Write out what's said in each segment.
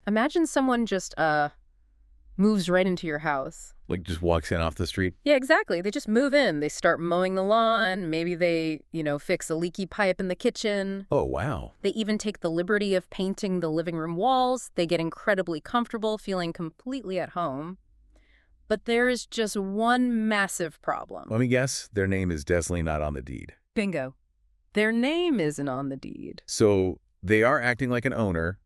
Imagine someone just moves right into your house. Like, just walks in off the street? Yeah, exactly. They just move in. They start mowing the lawn. Maybe they, fix a leaky pipe in the kitchen. Oh, wow. They even take the liberty of painting the living room walls. They get incredibly comfortable, feeling completely at home. But there is just one massive problem. Let me guess, their name is definitely not on the deed. Bingo. Their name isn't on the deed. So they are acting like an owner,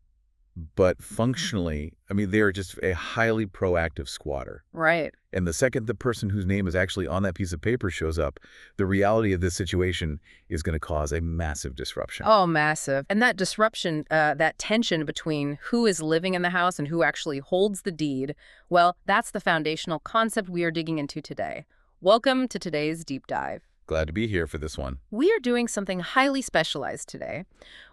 but functionally, they are just a highly proactive squatter. Right. And the second the person whose name is actually on that piece of paper shows up, the reality of this situation is going to cause a massive disruption. Oh, massive. And that disruption, that tension between who is living in the house and who actually holds the deed, well, that's the foundational concept we are digging into today. Welcome to today's deep dive. Glad to be here for this one. We are doing something highly specialized today.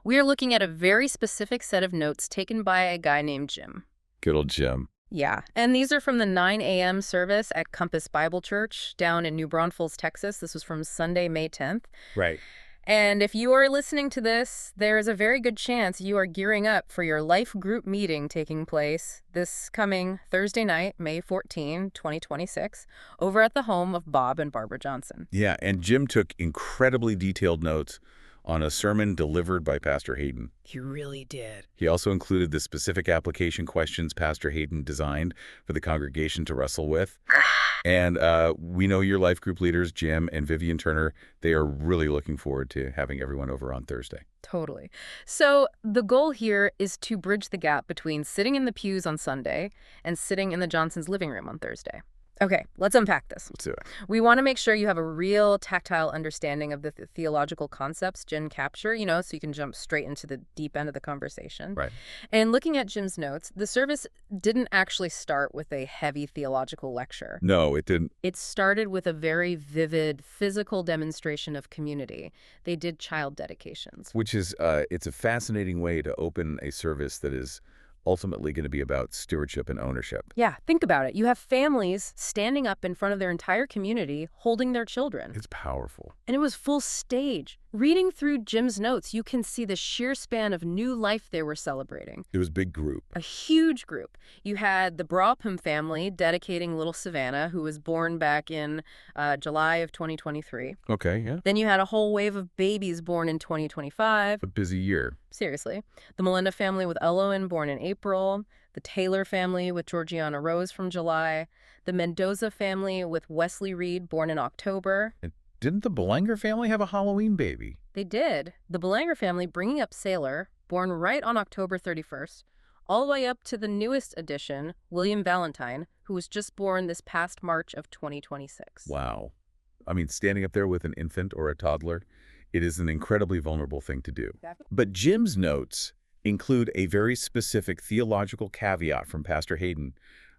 We are looking at a very specific set of notes taken by a guy named Jim. Good old Jim. Yeah, and these are from the 9 a.m. service at Compass Bible Church down in New Braunfels, Texas. This was from Sunday, May 10th. Right. And if you are listening to this, there is a very good chance you are gearing up for your life group meeting taking place this coming Thursday night, May 14, 2026, over at the home of Bob and Barbara Johnson. Yeah, and Jim took incredibly detailed notes on a sermon delivered by Pastor Hayden. He really did. He also included the specific application questions Pastor Hayden designed for the congregation to wrestle with. And we know your life group leaders, Jim and Vivian Turner, they are really looking forward to having everyone over on Thursday. Totally. So the goal here is to bridge the gap between sitting in the pews on Sunday and sitting in the Johnsons' living room on Thursday. Okay, let's unpack this. Let's do it. We want to make sure you have a real tactile understanding of the theological concepts Jim captured, so you can jump straight into the deep end of the conversation. Right. And looking at Jim's notes, the service didn't actually start with a heavy theological lecture. No, it didn't. It started with a very vivid physical demonstration of community. They did child dedications. Which is, it's a fascinating way to open a service that is ultimately going to be about stewardship and ownership. Yeah, think about it. You have families standing up in front of their entire community holding their children. It's powerful. And it was full stage. Reading through Jim's notes, you can see the sheer span of new life they were celebrating. It was a big group. A huge group. You had the Braupham family dedicating little Savannah, who was born back in July of 2023. Okay, yeah. Then you had a whole wave of babies born in 2025. A busy year. Seriously. The Melinda family with Eloin, born in April. The Taylor family with Georgiana Rose from July. The Mendoza family with Wesley Reed, born in October. Didn't the Belanger family have a Halloween baby? They did. The Belanger family bringing up Sailor, born right on October 31st, all the way up to the newest addition, William Valentine, who was just born this past March of 2026. Wow. Standing up there with an infant or a toddler, it is an incredibly vulnerable thing to do. But Jim's notes include a very specific theological caveat from Pastor Hayden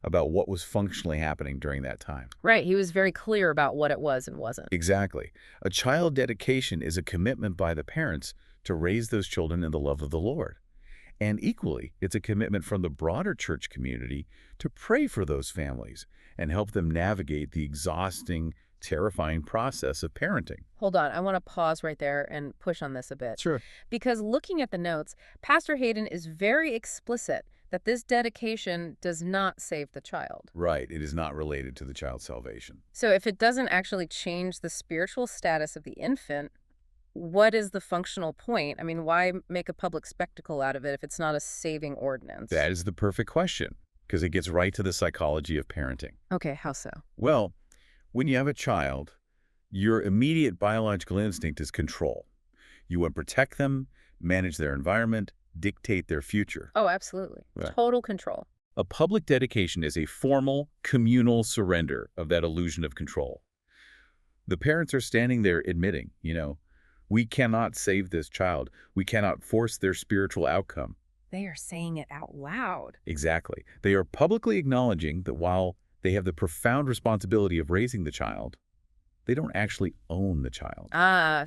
about what was functionally happening during that time. Right. He was very clear about what it was and wasn't. Exactly. A child dedication is a commitment by the parents to raise those children in the love of the Lord. And equally, it's a commitment from the broader church community to pray for those families and help them navigate the exhausting, terrifying process of parenting. Hold on. I want to pause right there and push on this a bit. Sure. Because looking at the notes, Pastor Hayden is very explicit that this dedication does not save the child. Right. It is not related to the child's salvation. So if it doesn't actually change the spiritual status of the infant, what is the functional point? Why make a public spectacle out of it if it's not a saving ordinance? That is the perfect question, because it gets right to the psychology of parenting. Okay, how so? Well, when you have a child, your immediate biological instinct is control. You want to protect them, manage their environment, dictate their future. Oh, absolutely. Right. Total control. A public dedication is a formal, communal surrender of that illusion of control. The parents are standing there admitting, we cannot save this child. We cannot force their spiritual outcome. They are saying it out loud. Exactly. They are publicly acknowledging that while they have the profound responsibility of raising the child, they don't actually own the child.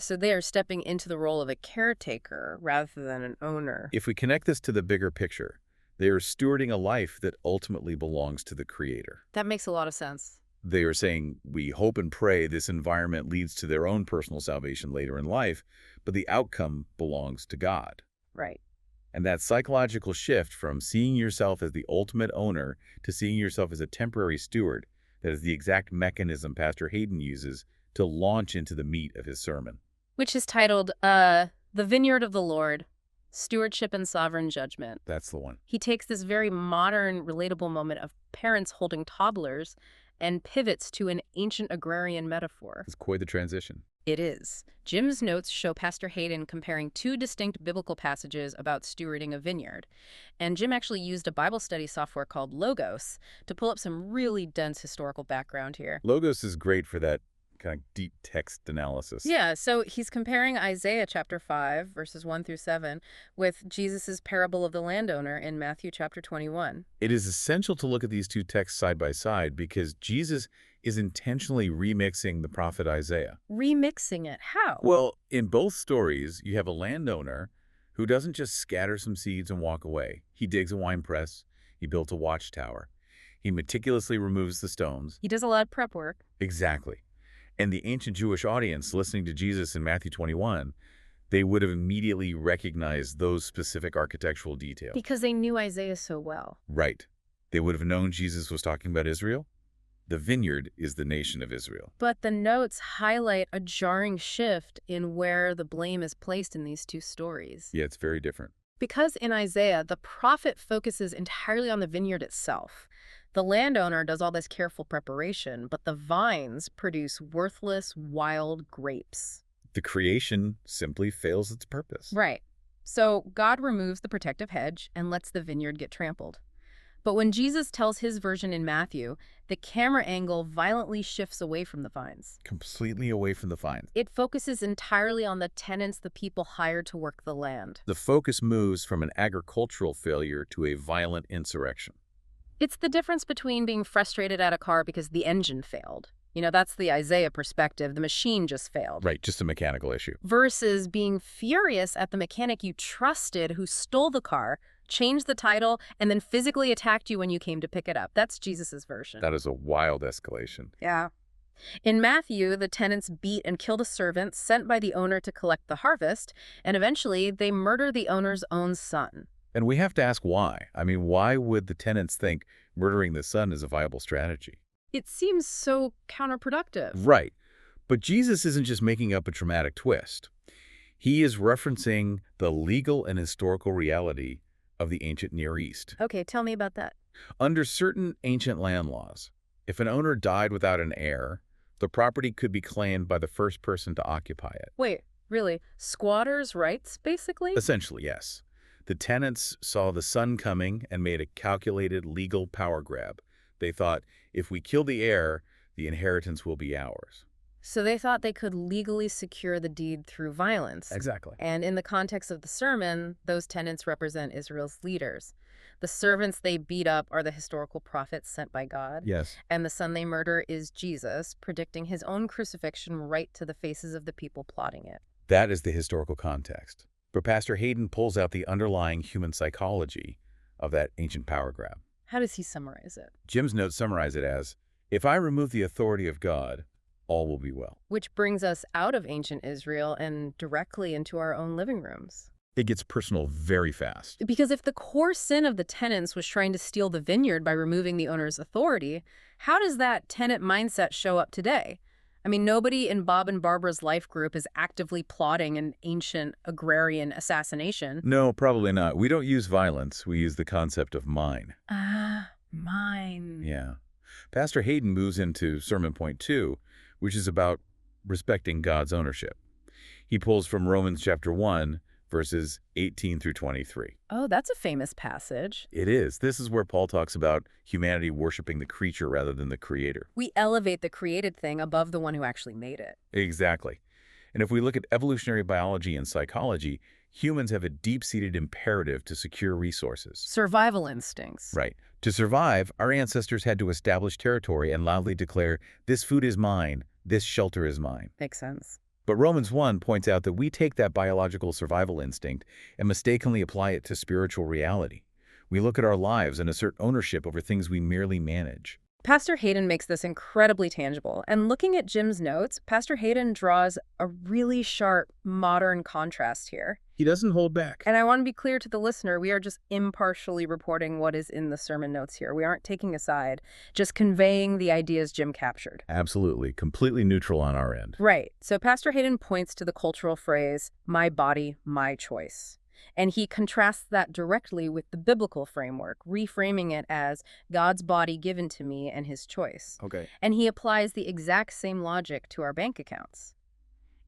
So they are stepping into the role of a caretaker rather than an owner. If we connect this to the bigger picture, they are stewarding a life that ultimately belongs to the Creator. That makes a lot of sense. They are saying, we hope and pray this environment leads to their own personal salvation later in life, but the outcome belongs to God. Right. And that psychological shift from seeing yourself as the ultimate owner to seeing yourself as a temporary steward, that is the exact mechanism Pastor Hayden uses to launch into the meat of his sermon. Which is titled, The Vineyard of the Lord, Stewardship and Sovereign Judgment. That's the one. He takes this very modern, relatable moment of parents holding toddlers and pivots to an ancient agrarian metaphor. It's quite the transition. It is. Jim's notes show Pastor Hayden comparing two distinct biblical passages about stewarding a vineyard. And Jim actually used a Bible study software called Logos to pull up some really dense historical background here. Logos is great for that kind of deep text analysis. Yeah, so he's comparing Isaiah chapter 5, verses 1 through 7, with Jesus' parable of the landowner in Matthew chapter 21. It is essential to look at these two texts side by side because Jesus is intentionally remixing the prophet Isaiah. Remixing it. How? Well, in both stories, you have a landowner who doesn't just scatter some seeds and walk away. He digs a wine press. He built a watchtower. He meticulously removes the stones. He does a lot of prep work. Exactly. And the ancient Jewish audience listening to Jesus in Matthew 21, they would have immediately recognized those specific architectural details. Because they knew Isaiah so well. Right. They would have known Jesus was talking about Israel. The vineyard is the nation of Israel. But the notes highlight a jarring shift in where the blame is placed in these two stories. Yeah, it's very different. Because in Isaiah, the prophet focuses entirely on the vineyard itself. The landowner does all this careful preparation, but the vines produce worthless, wild grapes. The creation simply fails its purpose. Right. So God removes the protective hedge and lets the vineyard get trampled. But when Jesus tells his version in Matthew, the camera angle violently shifts away from the vines. Completely away from the vines. It focuses entirely on the tenants the people hired to work the land. The focus moves from an agricultural failure to a violent insurrection. It's the difference between being frustrated at a car because the engine failed. You know, that's the Isaiah perspective. The machine just failed. Right, just a mechanical issue. Versus being furious at the mechanic you trusted who stole the car, changed the title, and then physically attacked you when you came to pick it up. That's Jesus's version. That is a wild escalation. Yeah. In Matthew, the tenants beat and kill the servants sent by the owner to collect the harvest, and eventually they murder the owner's own son. And we have to ask why. I mean, why would the tenants think murdering the son is a viable strategy? It seems so counterproductive. Right. But Jesus isn't just making up a dramatic twist. He is referencing the legal and historical reality of the ancient Near East. Okay, tell me about that. Under certain ancient land laws, if an owner died without an heir, the property could be claimed by the first person to occupy it. Wait, really? Squatters' rights, basically? Essentially, yes. The tenants saw the sun coming and made a calculated legal power grab. They thought, if we kill the heir, the inheritance will be ours. So they thought they could legally secure the deed through violence. Exactly. And in the context of the sermon, those tenants represent Israel's leaders. The servants they beat up are the historical prophets sent by God. Yes. And the son they murder is Jesus, predicting his own crucifixion right to the faces of the people plotting it. That is the historical context. But Pastor Hayden pulls out the underlying human psychology of that ancient power grab. How does he summarize it? Jim's notes summarize it as, if I remove the authority of God, all will be well. Which brings us out of ancient Israel and directly into our own living rooms. It gets personal very fast. Because if the core sin of the tenants was trying to steal the vineyard by removing the owner's authority, how does that tenant mindset show up today? I mean, nobody in Bob and Barbara's life group is actively plotting an ancient agrarian assassination. No, probably not. We don't use violence. We use the concept of mine. Mine. Yeah. Pastor Hayden moves into sermon point 2, which is about respecting God's ownership. He pulls from Romans chapter 1, verses 18 through 23. Oh, that's a famous passage. It is. This is where Paul talks about humanity worshiping the creature rather than the creator. We elevate the created thing above the one who actually made it. Exactly. And if we look at evolutionary biology and psychology, humans have a deep-seated imperative to secure resources. Survival instincts. Right. To survive, our ancestors had to establish territory and loudly declare, this food is mine, this shelter is mine. Makes sense. But Romans 1 points out that we take that biological survival instinct and mistakenly apply it to spiritual reality. We look at our lives and assert ownership over things we merely manage. Pastor Hayden makes this incredibly tangible. And looking at Jim's notes, Pastor Hayden draws a really sharp modern contrast here. He doesn't hold back. And I want to be clear to the listener, we are just impartially reporting what is in the sermon notes here. We aren't taking a side, just conveying the ideas Jim captured. Absolutely. Completely neutral on our end. Right. So Pastor Hayden points to the cultural phrase, my body, my choice. And he contrasts that directly with the biblical framework, reframing it as God's body given to me and his choice. Okay. And he applies the exact same logic to our bank accounts.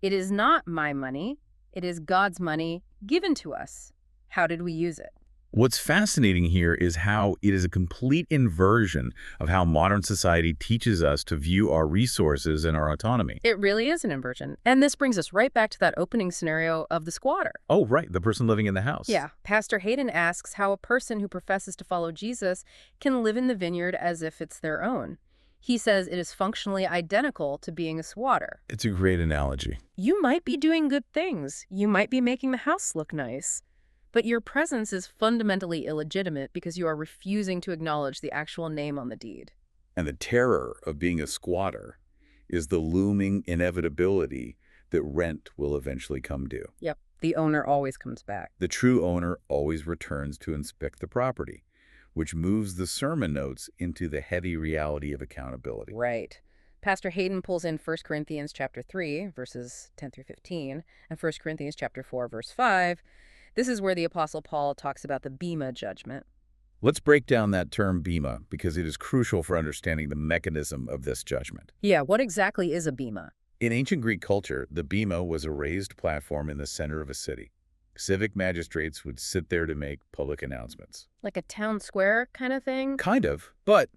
It is not my money. It is God's money given to us. How did we use it? What's fascinating here is how it is a complete inversion of how modern society teaches us to view our resources and our autonomy. It really is an inversion. And this brings us right back to that opening scenario of the squatter. Oh, right. The person living in the house. Yeah. Pastor Hayden asks how a person who professes to follow Jesus can live in the vineyard as if it's their own. He says it is functionally identical to being a squatter. It's a great analogy. You might be doing good things. You might be making the house look nice. But your presence is fundamentally illegitimate because you are refusing to acknowledge the actual name on the deed. And the terror of being a squatter is the looming inevitability that rent will eventually come due. Yep. The owner always comes back. The true owner always returns to inspect the property, which moves the sermon notes into the heavy reality of accountability. Right. Pastor Hayden pulls in 1 Corinthians chapter 3, verses 10 through 15, and 1 Corinthians chapter 4, verse 5. This is where the Apostle Paul talks about the Bema judgment. Let's break down that term Bema because it is crucial for understanding the mechanism of this judgment. Yeah, what exactly is a Bema? In ancient Greek culture, the Bema was a raised platform in the center of a city. Civic magistrates would sit there to make public announcements. Like a town square kind of thing? Kind of, but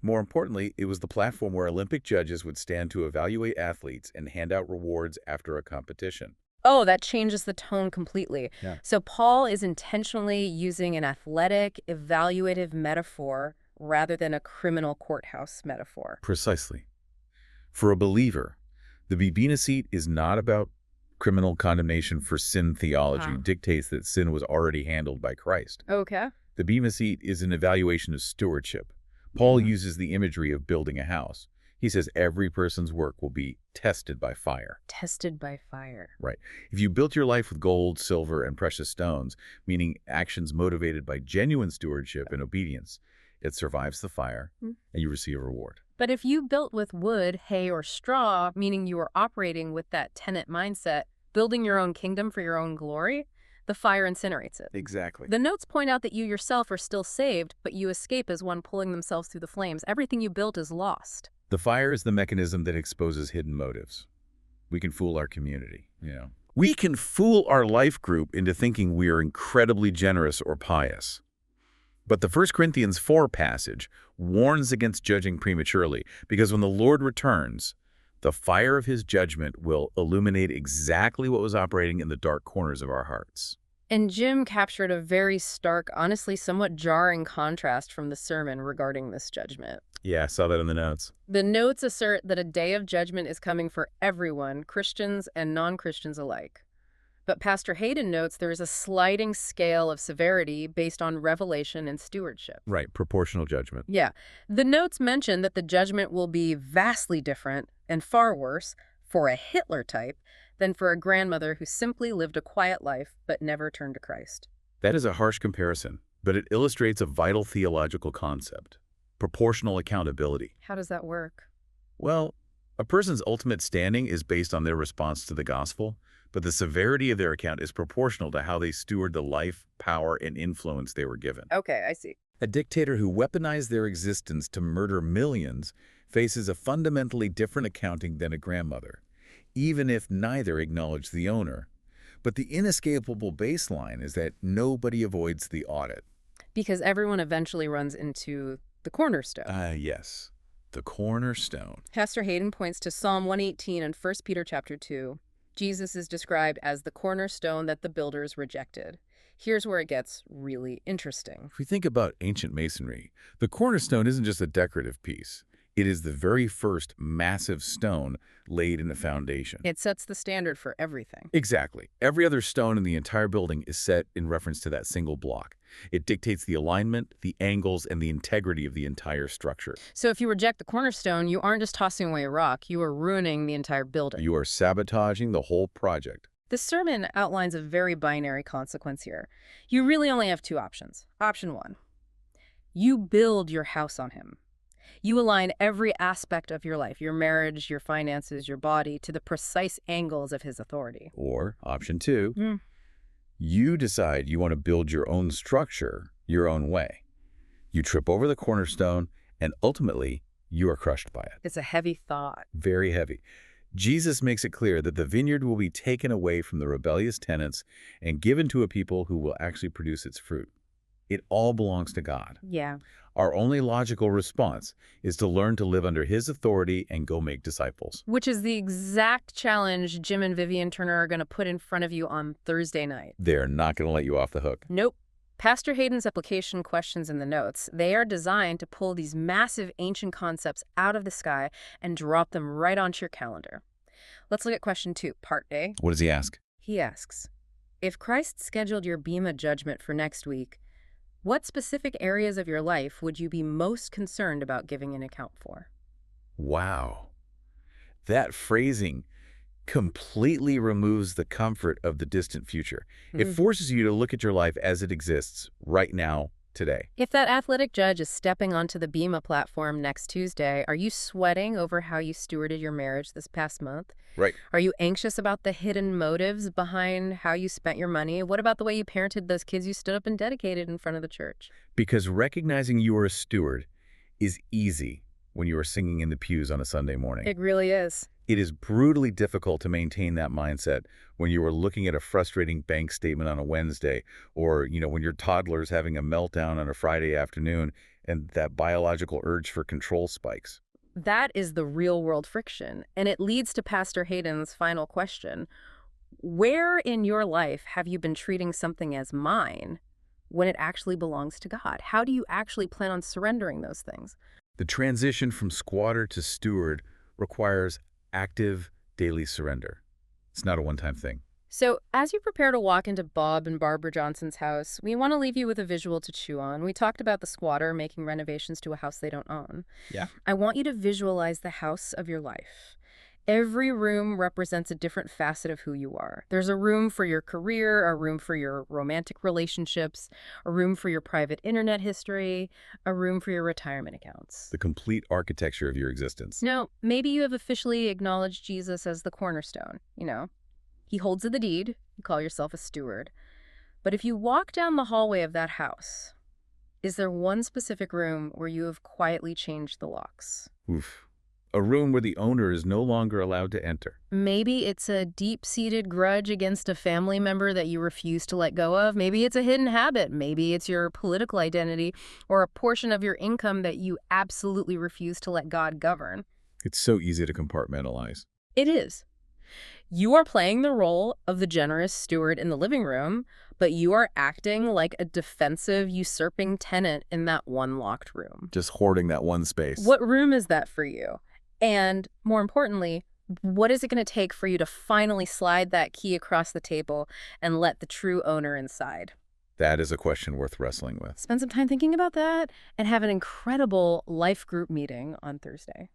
more importantly, it was the platform where Olympic judges would stand to evaluate athletes and hand out rewards after a competition. Oh, that changes the tone completely. Yeah. So Paul is intentionally using an athletic, evaluative metaphor rather than a criminal courthouse metaphor. Precisely. For a believer, the Bema seat is not about criminal condemnation for sin theology. Dictates that sin was already handled by Christ. Okay. The Bema seat is an evaluation of stewardship. Paul uses the imagery of building a house. He says every person's work will be tested by fire. Tested by fire. Right. If you built your life with gold, silver, and precious stones, meaning actions motivated by genuine stewardship and obedience, it survives the fire and you receive a reward. But if you built with wood, hay, or straw, meaning you were operating with that tenant mindset, building your own kingdom for your own glory, the fire incinerates it. Exactly. The notes point out that you yourself are still saved, but you escape as one pulling themselves through the flames. Everything you built is lost. The fire is the mechanism that exposes hidden motives. We can fool our community, We can fool our life group into thinking we are incredibly generous or pious. But the 1 Corinthians 4 passage warns against judging prematurely because when the Lord returns, the fire of his judgment will illuminate exactly what was operating in the dark corners of our hearts. And Jim captured a very stark, honestly somewhat jarring contrast from the sermon regarding this judgment. Yeah, I saw that in the notes. The notes assert that a day of judgment is coming for everyone, Christians and non-Christians alike. But Pastor Hayden notes there is a sliding scale of severity based on revelation and stewardship. Right, proportional judgment. Yeah. The notes mention that the judgment will be vastly different and far worse for a Hitler type than for a grandmother who simply lived a quiet life but never turned to Christ. That is a harsh comparison, but it illustrates a vital theological concept: proportional accountability. How does that work? Well, a person's ultimate standing is based on their response to the gospel, but the severity of their account is proportional to how they steward the life, power, and influence they were given. Okay, I see. A dictator who weaponized their existence to murder millions faces a fundamentally different accounting than a grandmother, even if neither acknowledged the owner. But the inescapable baseline is that nobody avoids the audit. Because everyone eventually runs into the cornerstone. Yes, the cornerstone. Pastor Hayden points to Psalm 118 and 1 Peter chapter 2. Jesus is described as the cornerstone that the builders rejected. Here's where it gets really interesting. If we think about ancient masonry, the cornerstone isn't just a decorative piece. It is the very first massive stone laid in the foundation. It sets the standard for everything. Exactly. Every other stone in the entire building is set in reference to that single block. It dictates the alignment, the angles, and the integrity of the entire structure. So if you reject the cornerstone, you aren't just tossing away a rock, you are ruining the entire building. You are sabotaging the whole project. This sermon outlines a very binary consequence here. You really only have two options. Option one, you build your house on him. You align every aspect of your life, your marriage, your finances, your body, to the precise angles of his authority. Or option two, you decide you want to build your own structure your own way. You trip over the cornerstone, and ultimately, you are crushed by it. It's a heavy thought. Very heavy. Jesus makes it clear that the vineyard will be taken away from the rebellious tenants and given to a people who will actually produce its fruit. It all belongs to God. Yeah. Our only logical response is to learn to live under his authority and go make disciples. Which is the exact challenge Jim and Vivian Turner are going to put in front of you on Thursday night. They're not going to let you off the hook. Nope. Pastor Hayden's application questions in the notes, they are designed to pull these massive ancient concepts out of the sky and drop them right onto your calendar. Let's look at question 2, part A. What does he ask? He asks, if Christ scheduled your Bema judgment for next week, what specific areas of your life would you be most concerned about giving an account for? Wow. That phrasing completely removes the comfort of the distant future. It forces you to look at your life as it exists right now, today. If that athletic judge is stepping onto the Bema platform next Tuesday, are you sweating over how you stewarded your marriage this past month? Right. Are you anxious about the hidden motives behind how you spent your money? What about the way you parented those kids you stood up and dedicated in front of the church? Because recognizing you are a steward is easy when you are singing in the pews on a Sunday morning. It really is. It is brutally difficult to maintain that mindset when you are looking at a frustrating bank statement on a Wednesday, or, when your toddler's having a meltdown on a Friday afternoon and that biological urge for control spikes. That is the real-world friction, and it leads to Pastor Hayden's final question. Where in your life have you been treating something as mine when it actually belongs to God? How do you actually plan on surrendering those things? The transition from squatter to steward requires active daily surrender. It's not a one-time thing. So as you prepare to walk into Bob and Barbara Johnson's house, we want to leave you with a visual to chew on. We talked about the squatter making renovations to a house they don't own. Yeah. I want you to visualize the house of your life. Every room represents a different facet of who you are. There's a room for your career, a room for your romantic relationships, a room for your private internet history, a room for your retirement accounts. The complete architecture of your existence. Now, maybe you have officially acknowledged Jesus as the cornerstone, He holds the deed. You call yourself a steward. But if you walk down the hallway of that house, is there one specific room where you have quietly changed the locks? Oof. A room where the owner is no longer allowed to enter. Maybe it's a deep-seated grudge against a family member that you refuse to let go of. Maybe it's a hidden habit. Maybe it's your political identity or a portion of your income that you absolutely refuse to let God govern. It's so easy to compartmentalize. It is. You are playing the role of the generous steward in the living room, but you are acting like a defensive, usurping tenant in that one locked room. Just hoarding that one space. What room is that for you? And more importantly, what is it going to take for you to finally slide that key across the table and let the true owner inside? That is a question worth wrestling with. Spend some time thinking about that and have an incredible life group meeting on Thursday.